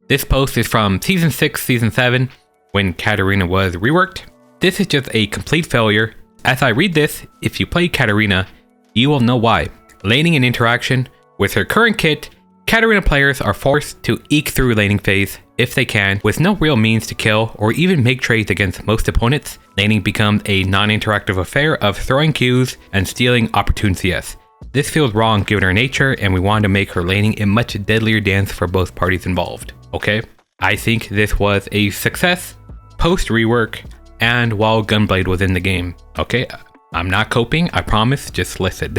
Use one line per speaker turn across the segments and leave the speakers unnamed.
This post is from Season 6, Season 7, when Katarina was reworked. This is just a complete failure. As I read this, if you play Katarina, you will know why. Laning and interaction. With her current kit, Katarina players are forced to eke through laning phase if they can, with no real means to kill or even make trades against most opponents. Laning becomes a non-interactive affair of throwing Qs and stealing opportune CS. This feels wrong given her nature, and we wanted to make her laning a much deadlier dance for both parties involved. Okay? I think this was a success post-rework and while Gunblade was in the game. Okay? I'm not coping, I promise, just listen.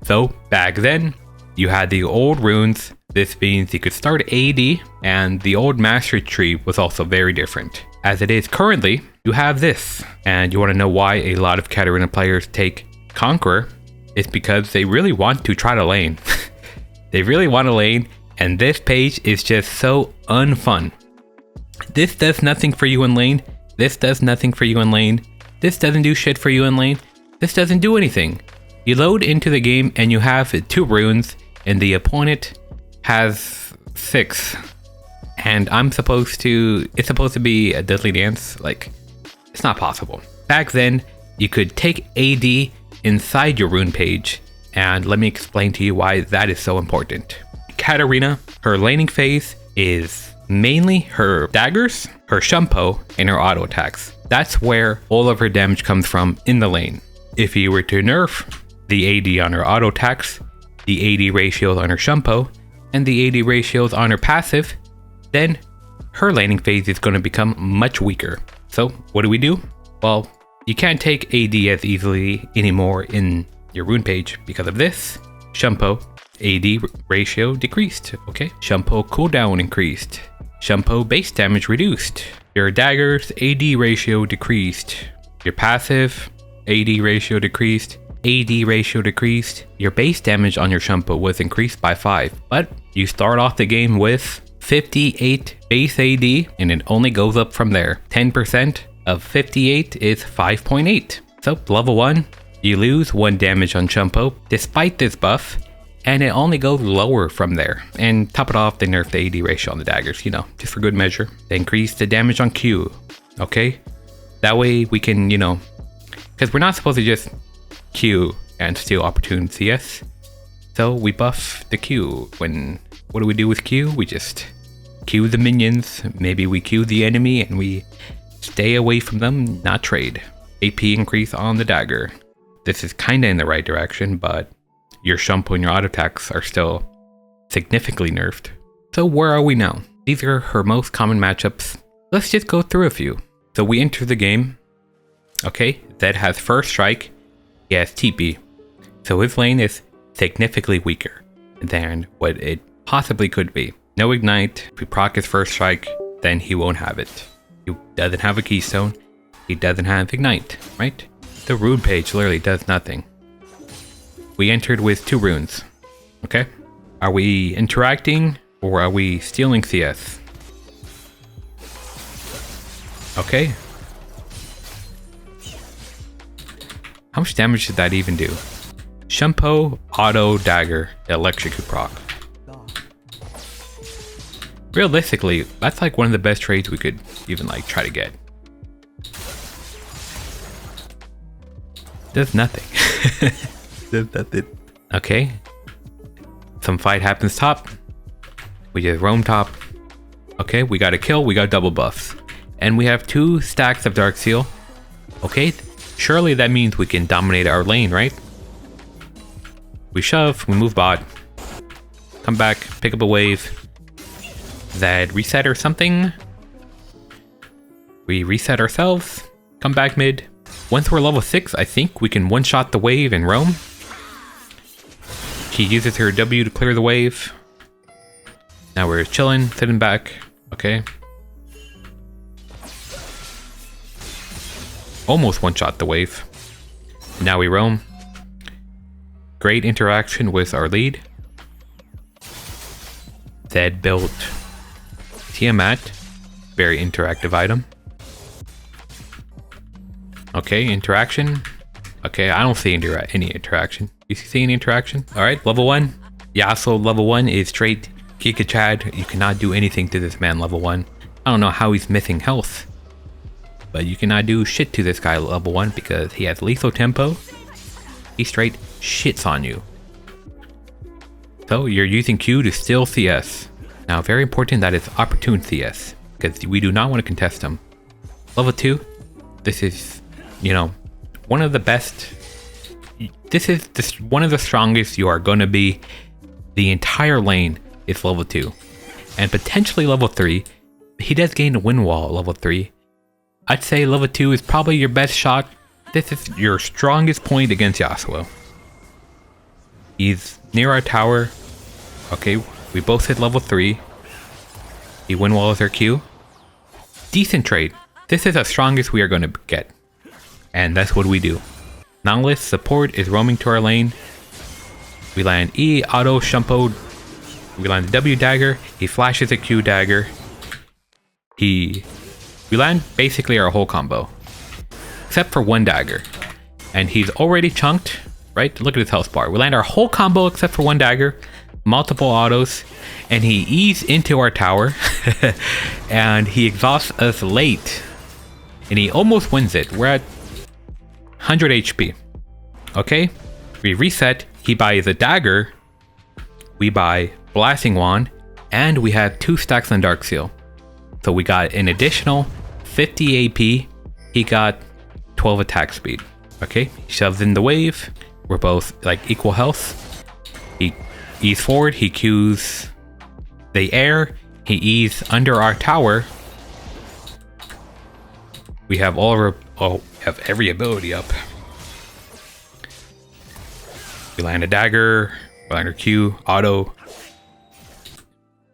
So, back then, you had the old runes. This means you could start AD, and the old mastery tree was also very different. As it is currently, you have this, and you want to know why a lot of Katarina players take Conqueror. It's because they really want to try to lane. They really want to lane, and this page is just so unfun. This does nothing for you in lane. This does nothing for you in lane. This doesn't do shit for you in lane. This doesn't do anything. You load into the game and you have 2 runes, and the opponent has 6. And it's supposed to be a deadly dance. Like, it's not possible. Back then, you could take AD inside your rune page, and let me explain to you why that is so important. Katarina, her laning phase is mainly her daggers, her shumpo, and her auto attacks. That's where all of her damage comes from in the lane. If you were to nerf the AD on her auto attacks, the AD ratios on her shumpo, and the AD ratios on her passive, then her laning phase is going to become much weaker. So what do? Well, you can't take AD as easily anymore in your rune page because of this. Shumpo AD ratio decreased, okay? Shumpo cooldown increased. Shumpo base damage reduced. Your daggers AD ratio decreased. Your passive AD ratio decreased. AD ratio decreased. Your base damage on your Shumpo was increased by 5, but you start off the game with 58 base AD, and it only goes up from there. 10% of 58 is 5.8. So level 1, you lose 1 damage on Shumpo despite this buff, and it only goes lower from there. And top it off, they nerfed the AD ratio on the daggers, you know, just for good measure. They increased the damage on Q, okay? That way we can, you know, because we're not supposed to just Q and steal opportune CS. So we buff the Q. What do we do with Q? We just Q the minions. Maybe we Q the enemy and we stay away from them, not trade. AP increase on the dagger. This is kinda in the right direction, but your Shumpo and your auto attacks are still significantly nerfed. So where are we now? These are her most common matchups. Let's just go through a few. So we enter the game. Okay, Zed has first strike. He has TP. So his lane is significantly weaker than what it possibly could be. No ignite. If we proc his first strike, then he won't have it. He doesn't have a keystone. He doesn't have ignite, right? The rune page literally does nothing. We entered with 2 runes. Okay? Are we interacting or are we stealing CS? Okay. How much damage did that even do? Shumpo, auto, dagger, electrocute proc. Realistically, that's like one of the best trades we could even like try to get. Does nothing. Does nothing. Okay. Some fight happens top. We just roam top. Okay, we got a kill, we got double buffs. And we have 2 stacks of Dark Seal. Okay, surely that means we can dominate our lane, right? We shove, we move bot. Come back, pick up a wave. That reset or something. We reset ourselves. Come back mid. Once we're level 6, I think we can one-shot the wave and roam. She uses her W to clear the wave. Now we're chilling, sitting back. Okay. Almost one-shot the wave. Now we roam. Great interaction with our lead. Zed built Tiamat. Very interactive item. Okay, interaction. Okay, I don't see any interaction. You see any interaction? Alright, level 1. Yasuo level 1 is straight Giga Chad, you cannot do anything to this man level 1. I don't know how he's missing health, but you cannot do shit to this guy level 1 because he has lethal tempo. He straight shits on you. So you're using Q to steal CS. Now very important that it's opportune CS, because we do not want to contest him. Level 2, this is, you know, one of the best. This is one of the strongest you are going to be. The entire lane is level 2. And potentially level 3. He does gain a win wall at level 3. I'd say level 2 is probably your best shot. This is your strongest point against Yasuo. He's near our tower. Okay, we both hit level 3. He win walls our Q. Decent trade. This is the strongest we are going to get. And that's what we do. Nautilus support is roaming to our lane. We land E, auto, Shumpo. We land the W dagger. He flashes a Q dagger. We land basically our whole combo. Except for one dagger. And he's already chunked, right? Look at his health bar. We land our whole combo except for one dagger. Multiple autos. And he E's into our tower. And he exhausts us late. And he almost wins it. We're at 100 HP. Okay? We reset. He buys a dagger. We buy Blasting Wand. And we have 2 stacks on Dark Seal. So we got an additional 50 AP. He got 12 attack speed. Okay? He shoves in the wave. We're both like equal health. He E's forward. He Q's the air. He E's under our tower. We have have every ability up. We land a dagger, we land our Q, auto,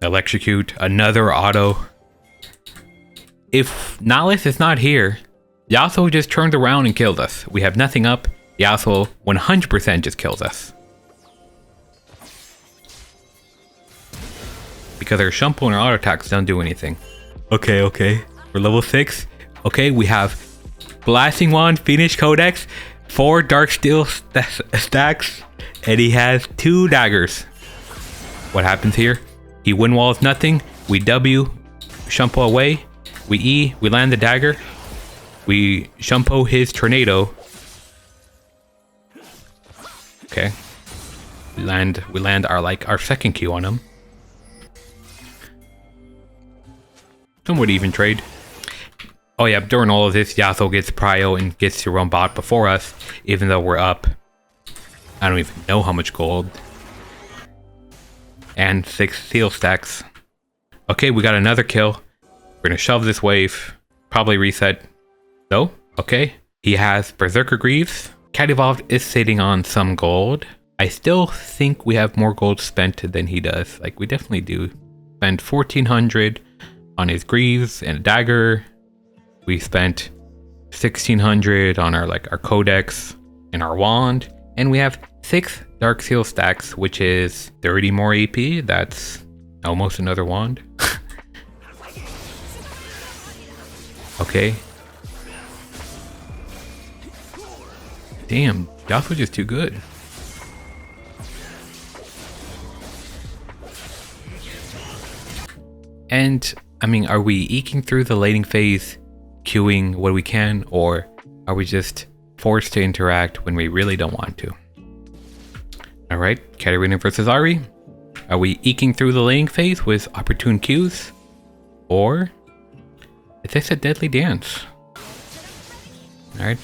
electrocute, another auto. If Nautilus is not here, Yasuo just turned around and killed us. We have nothing up. Yasuo 100% just kills us. Because our Shumpo and our auto attacks don't do anything. Okay. We're level 6. Okay, we have Blasting Wand, Phoenix Codex, 4 Dark Steel stacks, and he has 2 daggers. What happens here? He win walls nothing. We W, Shumpo away. We E, we land the dagger. We Shumpo his tornado. Okay. We land our second Q on him. Somewhat even trade. Oh yeah, during all of this, Yasuo gets prio and gets to run bot before us, even though we're up. I don't even know how much gold. And 6 seal stacks. Okay, we got another kill. We're gonna shove this wave. Probably reset. No? Okay. He has Berserker Greaves. Cat Evolved is sitting on some gold. I still think we have more gold spent than he does. Like, we definitely do. Spend 1400 on his Greaves and a dagger. We spent 1600 on our codex and our wand, and we have 6 Dark Seal stacks, which is 30 more AP. That's almost another wand. Okay. Damn, Yasuo is too good. And I mean, are we eking through the laning phase, queuing what we can, or are we just forced to interact when we really don't want to? Alright, KATARINA versus Ahri. Are we eking through the laning phase with opportune queues? Or is this a deadly dance? Alright,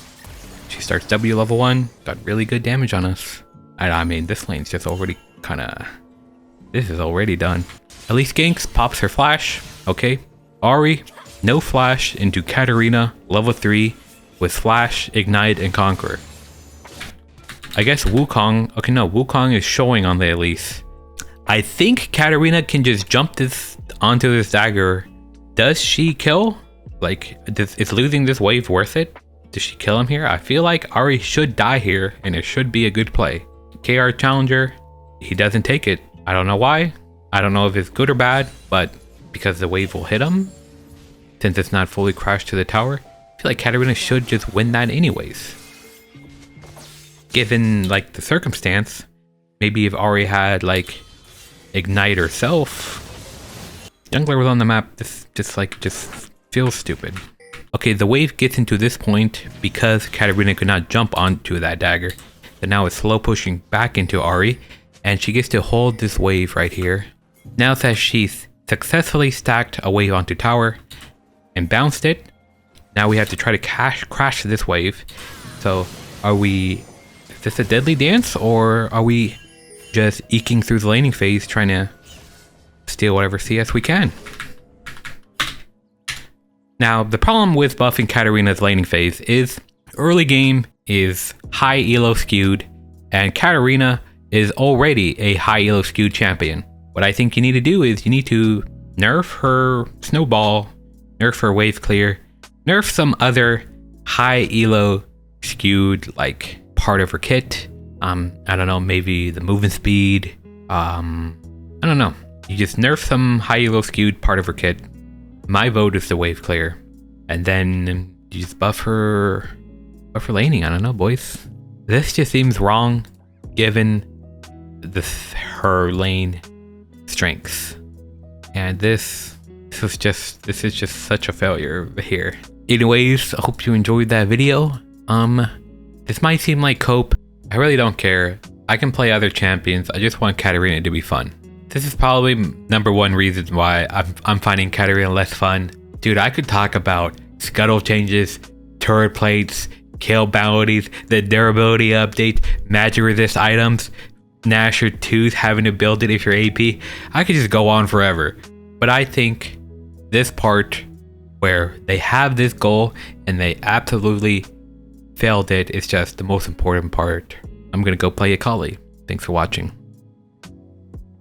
she starts W level 1, got really good damage on us. I mean, this lane's just already this is already done. At least Ganks pops her flash. Okay, Ahri, no flash into KATARINA level 3 with flash, ignite, and conquer. I guess Wukong. Okay, no, Wukong is showing on the Elise. I think KATARINA can just jump onto this dagger. Does she kill? Like, is losing this wave worth it? Does she kill him here? I feel like Ahri should die here, and it should be a good play. KR Challenger, he doesn't take it. I don't know why. I don't know if it's good or bad, but because the wave will hit him, since it's not fully crashed to the tower, I feel like KATARINA should just win that anyways. Given like the circumstance, maybe if Ahri had like ignite herself. Jungler was on the map. This just feels stupid. Okay, the wave gets into this point because Katarina could not jump onto that dagger. So now it's slow pushing back into Ahri, and she gets to hold this wave right here. Now that she's successfully stacked a wave onto tower and bounced it, now we have to try to crash this wave. So is this a deadly dance, or are we just eking through the laning phase trying to steal whatever CS we can? Now, the problem with buffing Katarina's laning phase is early game is high elo skewed, and Katarina is already a high elo skewed champion. What I think you need to do is you need to nerf her snowball, nerf her wave clear, nerf some other high elo skewed like part of her kit. I don't know, maybe the movement speed. I don't know. You just nerf some high elo skewed part of her kit. My vote is the wave clear, and then you just buff her laning. I don't know, boys. This just seems wrong, given her lane strengths, and this is just such a failure here. Anyways, I hope you enjoyed that video. This might seem like cope. I really don't care. I can play other champions. I just want Katarina to be fun. This is probably #1 reason why I'm finding Katarina less fun. Dude, I could talk about scuttle changes, turret plates, kill bounties, the durability update, magic resist items, Nasher 2's having to build it if you're AP. I could just go on forever. But I think this part where they have this goal and they absolutely failed it is just the most important part. I'm gonna go play Akali. Thanks for watching.